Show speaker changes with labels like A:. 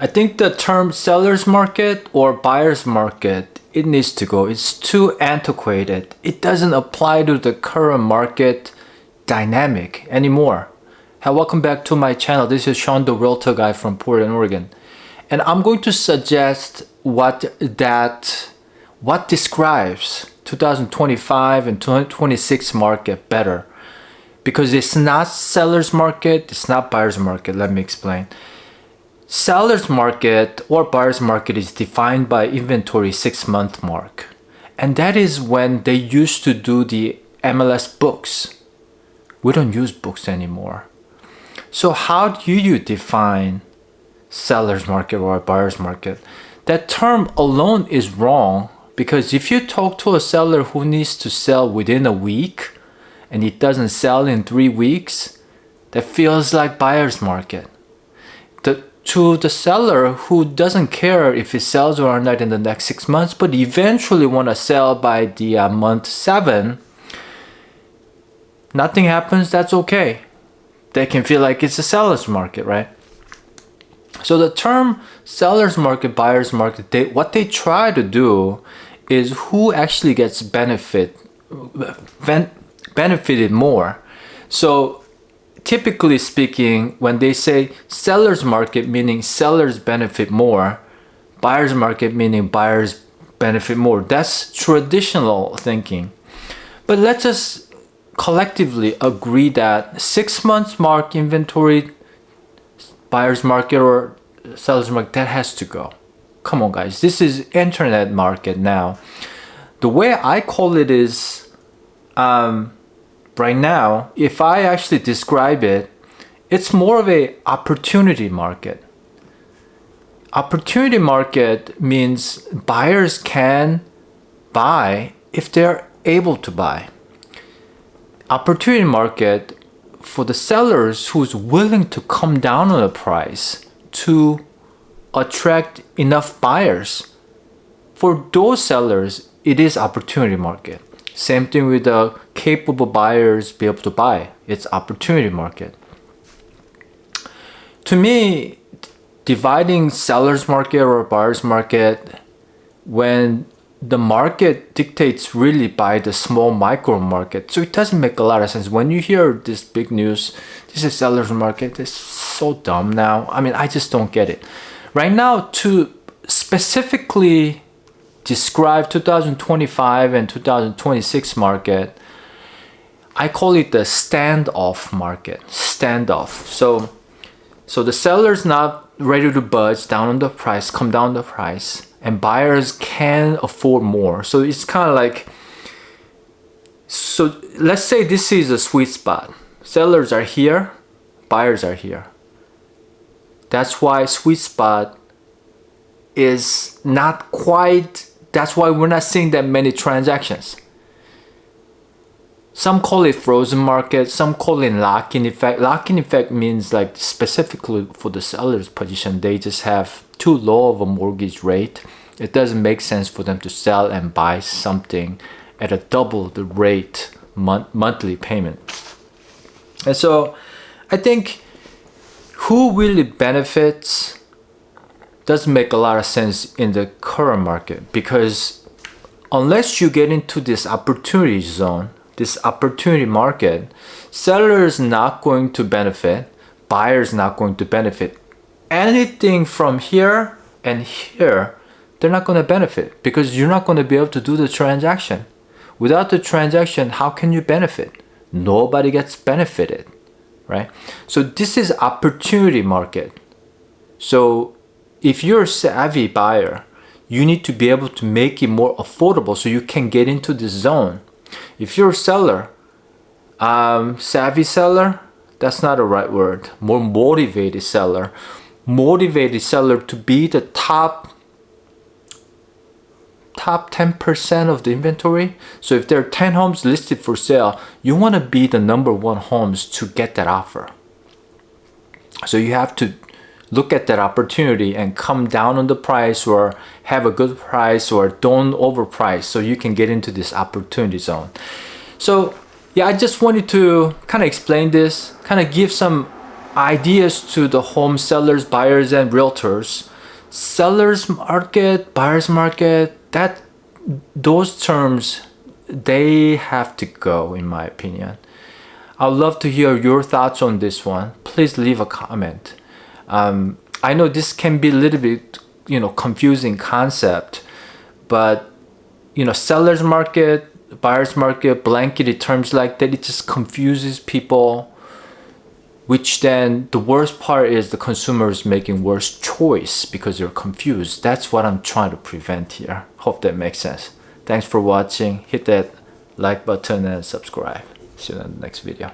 A: I think the term seller's market or buyer's market, it needs to go. It's too antiquated. It doesn't apply to the current market dynamic anymore. Hey, welcome back to my channel. This is Shawn, the Realtor guy from Portland, Oregon. And I'm going to suggest what describes 2025 and 2026 market better. Because it's not seller's market, it's not buyer's market. Let me explain. Seller's market or buyer's market is defined by inventory 6-month mark. And that is when they used to do the MLS books. We don't use books anymore. So how do you define seller's market or buyer's market? That term alone is wrong, because if you talk to a seller who needs to sell within a week and it doesn't sell in 3 weeks, that feels like buyer's market. To the seller who doesn't care if it sells or not in the next 6 months, but eventually want to sell by the month 7, nothing happens, that's okay. They can feel like it's a seller's market, right? So the term seller's market, buyer's market, what they try to do is who actually gets benefited more. So typically speaking, when they say seller's market, meaning sellers benefit more, buyer's market, meaning buyers benefit more. That's traditional thinking. But let's just collectively agree that 6 months mark inventory, buyer's market or seller's market, that has to go. Come on, guys. This is internet market now. The way I call it is, right now, if I actually describe it, it's more of a opportunity market. Opportunity market means buyers can buy if they're able to buy. Opportunity market for the sellers who's willing to come down on the price to attract enough buyers. For those sellers, it is opportunity market. Same thing with the capable buyers be able to buy. It's opportunity market. To me, dividing seller's market or buyer's market, when the market dictates really by the small micro market, so it doesn't make a lot of sense. When you hear this big news, this is seller's market, it's so dumb now. I mean, I just don't get it. Right now, to specifically describe 2025 and 2026 market, I call it the standoff market. Standoff. So the seller's not ready to budge down on the price, come down the price, and buyers can afford more. So it's kind of like, so let's say this is a sweet spot. Sellers are here, buyers are here. That's why sweet spot is not quite, that's why we're not seeing that many transactions. Some call it frozen market, some call it lock-in effect. Lock-in effect means like specifically for the seller's position, they just have too low of a mortgage rate. It doesn't make sense for them to sell and buy something at a double the rate monthly payment. And so I think who really benefits doesn't make a lot of sense in the current market, because unless you get into this opportunity zone, this opportunity market, sellers not going to benefit, buyers not going to benefit. Anything from here and here, they're not going to benefit, because you're not going to be able to do the transaction. Without the transaction, how can you benefit? Nobody gets benefited, right? So this is opportunity market. So if you're a savvy buyer, you need to be able to make it more affordable so you can get into this zone. If you're a seller, savvy seller, that's not the right word. More motivated seller to be the top 10% of the inventory. So if there are 10 homes listed for sale, you want to be the number 1 homes to get that offer. So you have to look at that opportunity and come down on the price, or have a good price, or don't overprice, so you can get into this opportunity zone. So yeah, I just wanted to kind of explain this, kind of give some ideas to the home sellers, buyers, and realtors. Sellers market, buyers market, that those terms, they have to go, in my opinion. I'd love to hear your thoughts on this one. Please leave a comment. I know this can be a little bit, confusing concept, but sellers market, buyers market, blanketed terms like that, it just confuses people, which then the worst part is the consumer is making worse choice because they're confused. That's what I'm trying to prevent here. Hope that makes sense. Thanks for watching. Hit that like button and subscribe. See you in the next video.